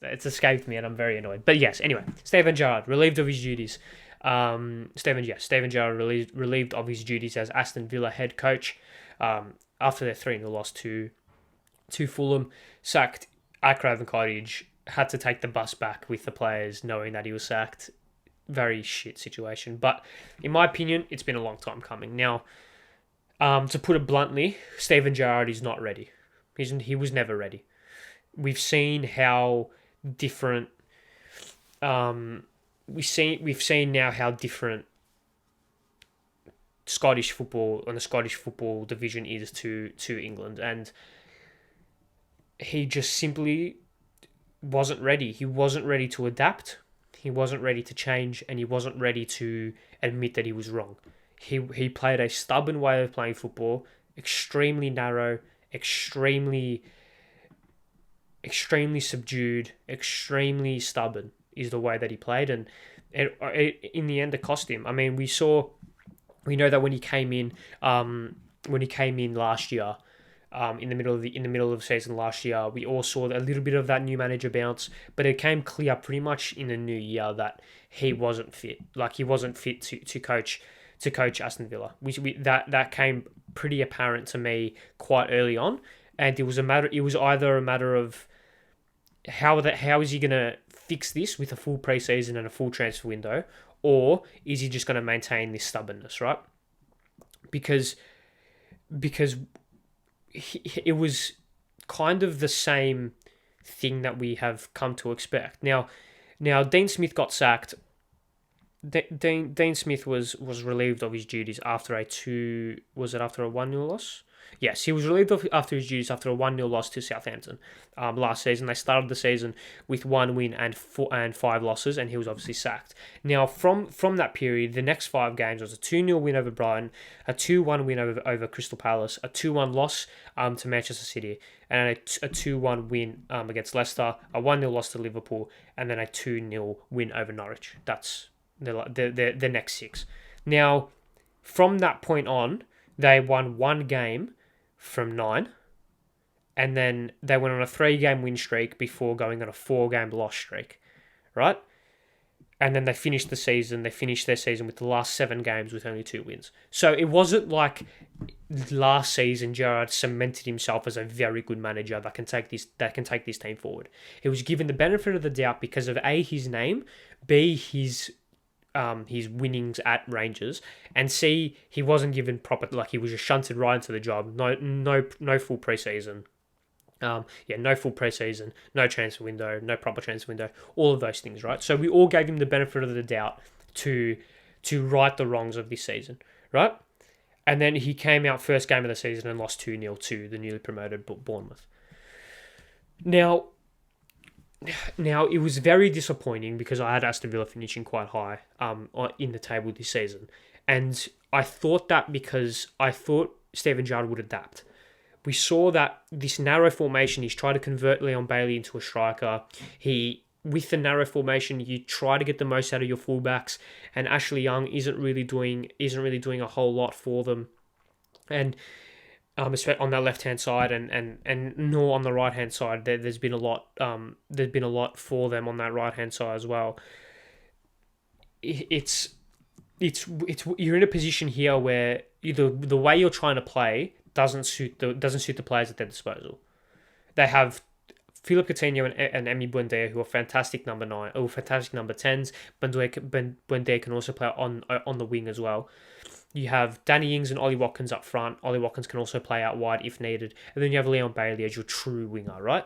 It's escaped me, and I'm very annoyed. But yes, anyway, Steven Gerrard relieved of his duties. Steven Gerrard relieved of his duties as Aston Villa head coach after their 3-0 loss to Fulham. Sacked at Craven Cottage. Had to take the bus back with the players, knowing that he was sacked. Very shit situation. But in my opinion, it's been a long time coming. Now, to put it bluntly, Steven Gerrard is not ready. He was never ready. We've seen how different. We've seen now how different Scottish football and the Scottish football division is to England, and he just simply wasn't ready. He wasn't ready to adapt. He wasn't ready to change, and he wasn't ready to admit that he was wrong. He played a stubborn way of playing football, extremely narrow, extremely subdued, extremely stubborn is the way that he played, and in the end, it cost him. I mean, we know that when he came in last year, in the middle of the season last year, we all saw a little bit of that new manager bounce, but it came clear pretty much in the new year that he wasn't fit. Like, he wasn't fit to coach Aston Villa. That came pretty apparent to me quite early on, and it was either a matter of how is he going to fix this with a full preseason and a full transfer window, or is he just going to maintain this stubbornness, right? Because it was kind of the same thing that we have come to expect. Now Dean Smith got sacked. Dean Smith was relieved of his duties after a 1-0 loss? Yes, he was relieved after his duties after a 1-0 loss to Southampton last season. They started the season with 1 win and 5 losses, and he was obviously sacked. Now, from that period, the next 5 games was a 2-0 win over Brighton, a 2-1 win over Crystal Palace, a 2-1 loss to Manchester City, and a 2-1 win against Leicester, a 1-0 loss to Liverpool, and then a 2-0 win over Norwich. That's the next 6. Now, from that point on, they won 1 game from 9, and then they went on a 3-game win streak before going on a 4-game loss streak, right? And then they finished their season with the last 7 games with only 2 wins. So it wasn't like last season Gerrard cemented himself as a very good manager that can take this team forward. He was given the benefit of the doubt because of A, his name, B, his winnings at Rangers, and C, he wasn't given proper, like, he was just shunted right into the job. No full preseason. No full preseason, no transfer window, no proper transfer window, all of those things, right? So we all gave him the benefit of the doubt to right the wrongs of this season, right? And then he came out first game of the season and lost 2-0 to the newly promoted Bournemouth. Now, it was very disappointing because I had Aston Villa finishing quite high in the table this season. And I thought that because I thought Steven Gerrard would adapt. We saw that this narrow formation, he's tried to convert Leon Bailey into a striker. With the narrow formation, you try to get the most out of your fullbacks, and Ashley Young isn't really doing a whole lot for them. And especially on that left hand side, and nor on the right hand side, there's been a lot. There's been a lot for them on that right hand side as well. It's you're in a position here where the way you're trying to play doesn't suit the players at their disposal. They have Philip Coutinho and Emi Buendia, who are fantastic number 9, or fantastic number 10s. Buendia can also play on the wing as well. You have Danny Ings and Ollie Watkins up front. Ollie Watkins can also play out wide if needed. And then you have Leon Bailey as your true winger, right?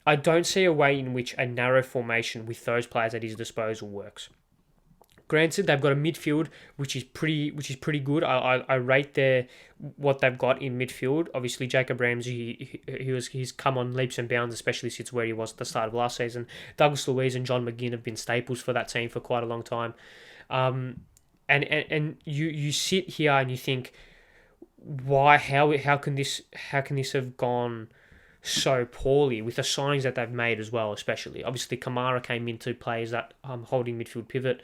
I don't see a way in which a narrow formation with those players at his disposal works. Granted, they've got a midfield which is pretty good. I rate what they've got in midfield. Obviously, Jacob Ramsey, he's come on leaps and bounds, especially since where he was at the start of last season. Douglas Luiz and John McGinn have been staples for that team for quite a long time. And you sit here and you think, why? How can this have gone so poorly with the signings that they've made as well? Especially, obviously, Kamara came into play as that holding midfield pivot.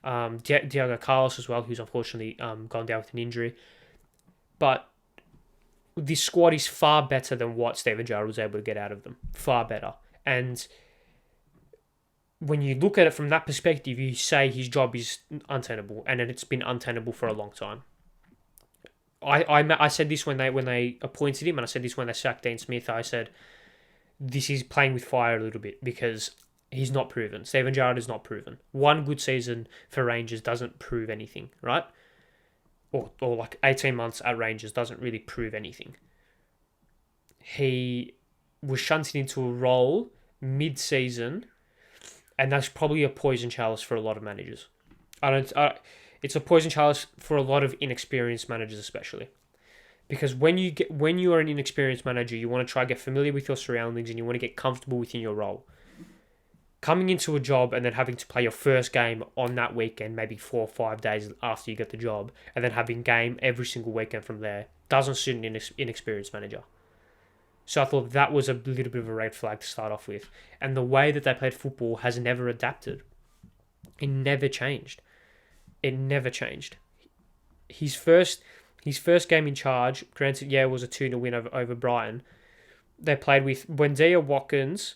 Diego Carlos as well, who's unfortunately gone down with an injury. But this squad is far better than what Steven Gerrard was able to get out of them. Far better. And when you look at it from that perspective, you say his job is untenable, and it's been untenable for a long time. I said this when they appointed him, and I said this when they sacked Dean Smith. I said this is playing with fire a little bit because he's not proven. Steven Gerrard is not proven. One good season for Rangers doesn't prove anything, right? Or like 18 months at Rangers doesn't really prove anything. He was shunted into a role mid-season, and that's probably a poison chalice for a lot of managers. It's a poison chalice for a lot of inexperienced managers, especially because when you are an inexperienced manager, you want to try to get familiar with your surroundings and you want to get comfortable within your role. Coming into a job and then having to play your first game on that weekend, maybe 4 or 5 days after you get the job, and then having game every single weekend from there, doesn't suit an inexperienced manager. So I thought that was a little bit of a red flag to start off with. And the way that they played football has never adapted. It never changed. His first game in charge, granted, it was a 2-0 win over Brighton. They played with Buendia Watkins.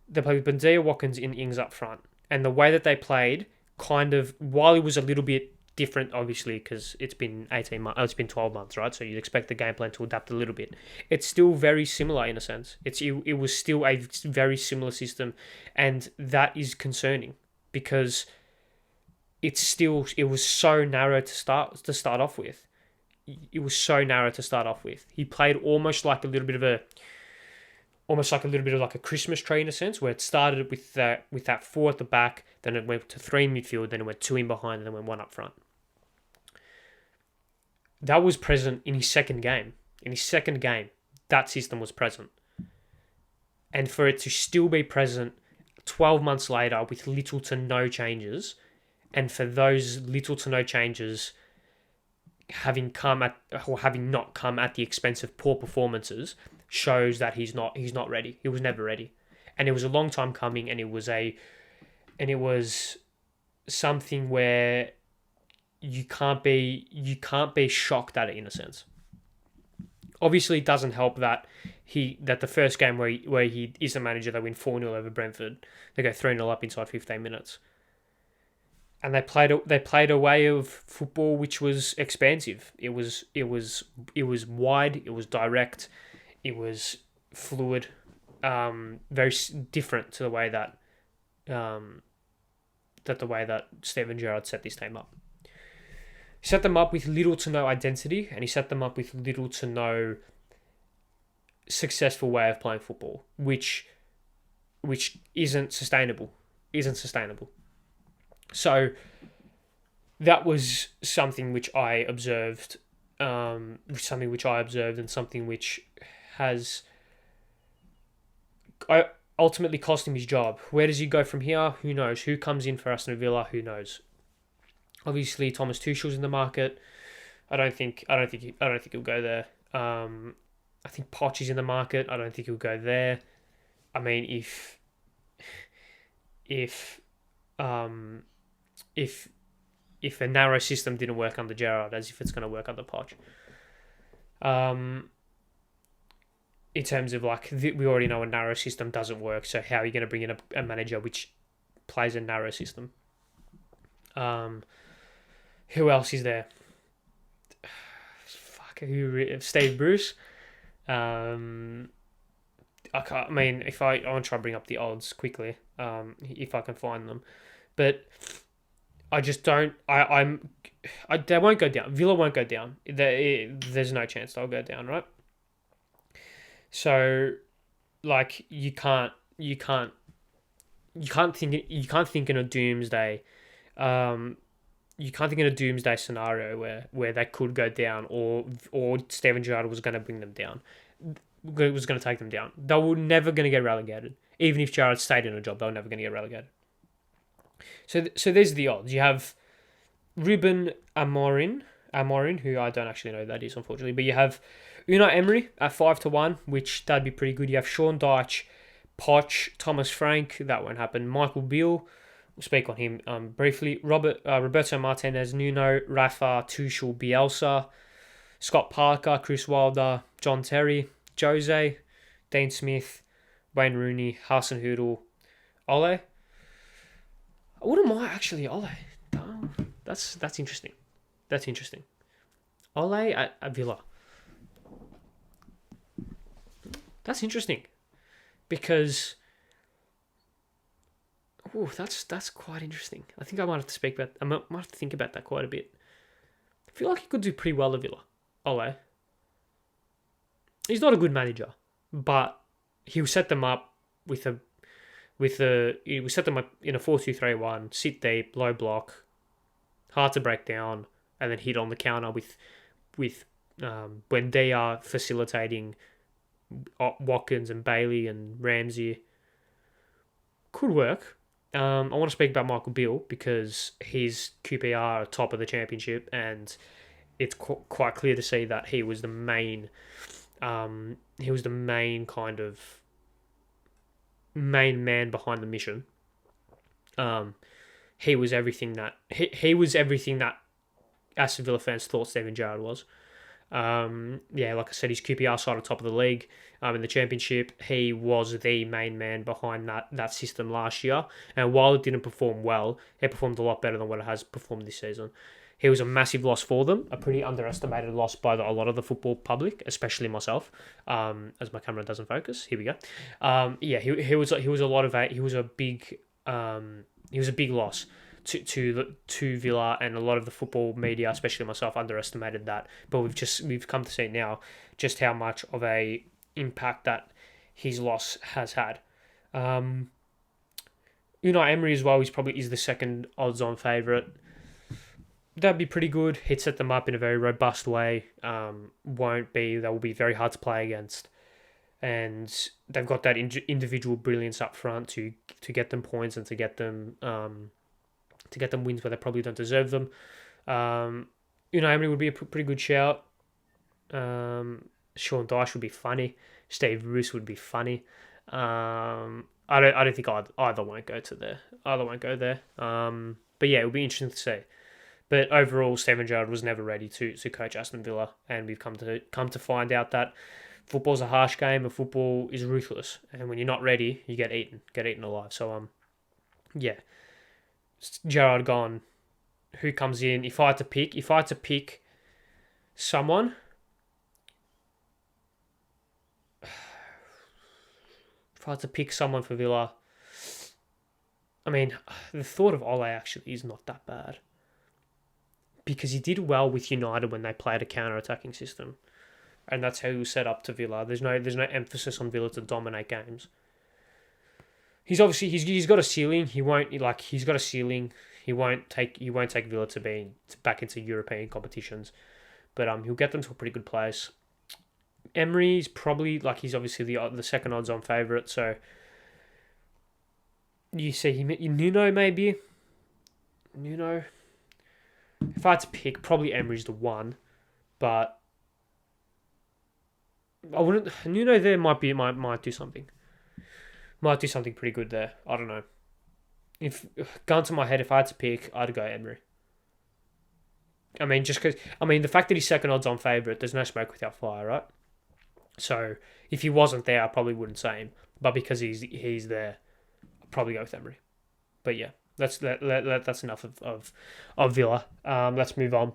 They played with Buendia Watkins in Ings up front. And the way that they played, kind of, while it was a little bit different, obviously, because it's been 12 months, right? So you'd expect the game plan to adapt a little bit. It's still very similar in a sense. It was still a very similar system, and that is concerning because it was so narrow to start off with. It was so narrow to start off with. He played almost like a little bit of like a Christmas tree in a sense, where it started with that 4 at the back, then it went to 3 in midfield, then it went 2 in behind, and then went 1 up front. That was present in his second game. In his second game, that system was present. And for it to still be present 12 months later with little to no changes, and for those little to no changes having not come at the expense of poor performances, shows that he's not ready. He was never ready, and it was a long time coming, and it was something where you can't be shocked at it in a sense. Obviously, it doesn't help that the first game where he is a manager, they win 4-0 over Brentford. They go 3-0 up inside 15 minutes. And they played a way of football which was expansive. It was wide. It was direct. It was fluid. Very different to the way that Steven Gerrard set this team up. He set them up with little to no identity, and he set them up with little to no successful way of playing football, which isn't sustainable. So that was something which I observed, and something which has ultimately cost him his job. Where does he go from here? Who knows? Who comes in for Aston Villa? Who knows? Obviously, Thomas Tuchel's in the market. I don't think he'll go there. I think Poch is in the market. I don't think he'll go there. I mean, if a narrow system didn't work under Gerrard, as if it's going to work under Poch. In terms of we already know a narrow system doesn't work, so how are you going to bring in a manager which plays a narrow system? Who else is there? Steve Bruce. I want to try and bring up the odds quickly, if I can find them, but I just don't. They won't go down. Villa won't go down. There's no chance they'll go down, right? So, you can't think in a doomsday. You can't think in a doomsday scenario where they could go down, or Steven Gerrard was going to bring them down. Was going to take them down. They were never going to get relegated. Even if Gerrard stayed in a job, they were never going to get relegated. So there's the odds. You have Ruben Amorim, who I don't actually know who that is, unfortunately. But you have Unai Emery at 5-1, which that'd be pretty good. You have Sean Dyche, Poch, Thomas Frank. That won't happen. Michael Beale. We'll speak on him briefly. Roberto Martinez, Nuno, Rafa, Tuchel, Bielsa, Scott Parker, Chris Wilder, John Terry, Jose, Dean Smith, Wayne Rooney, Hasenhüttl, Ole. I wouldn't mind actually. Ole, that's interesting. That's interesting. Ole at Villa. That's interesting because that's quite interesting. I think I might have to speak about. I might have to think about that quite a bit. I feel like he could do pretty well at Villa. Ole. He's not a good manager, but he'll set them up he will set them up in a 4-2-3-1, sit deep, low block, hard to break down, and then hit on the counter with when they are facilitating Watkins and Bailey and Ramsey. Could work. I want to speak about Michael Beale because his QPR are top of the championship, and it's quite clear to see that he was the main kind of main man behind the mission. He was everything that he was everything that Aston Villa fans thought Steven Gerrard was. Like I said, his QPR side on top of the league in the championship. He was the main man behind that system last year. And while it didn't perform well, it performed a lot better than what it has performed this season. He was a massive loss for them, a pretty underestimated loss by a lot of the football public, especially myself. As my camera doesn't focus, here we go. He was a big loss to Villa, and a lot of the football media, especially myself, underestimated that. But we've come to see now just how much of a impact that his loss has had. Emery as well. Is the second odds-on favourite. That'd be pretty good. He'd set them up in a very robust way. They will be very hard to play against, and they've got that individual brilliance up front to get them points and to get them wins where they probably don't deserve them. Emery would be a pretty good shout. Sean Dyche would be funny. Steve Bruce would be funny. I don't think either won't go to there. Either won't go there. But yeah, it would be interesting to see. But overall, Steven Gerrard was never ready to coach Aston Villa, and we've come to find out that football's a harsh game and football is ruthless. And when you're not ready, you get eaten alive. So Gerrard gone. Who comes in? If I had to pick someone, for Villa, I mean, the thought of Ole actually is not that bad. Because he did well with United when they played a counter-attacking system. And that's how he was set up to Villa. There's no emphasis on Villa to dominate games. He's got a ceiling. He won't take Villa to back into European competitions. But he'll get them to a pretty good place. Emery's probably he's obviously the second odds on favourite, so you see him. Nuno maybe. Nuno. If I had to pick, probably Emery's the one, but I wouldn't. Nuno there might do something. Might do something pretty good there. I don't know. If gun to my head, if I had to pick, I'd go Emery. I mean, just because the fact that he's second odds on favourite, there's no smoke without fire, right? So if he wasn't there, I probably wouldn't say him. But because he's there, I'd probably go with Emery. But yeah. That's enough of Villa. Let's move on.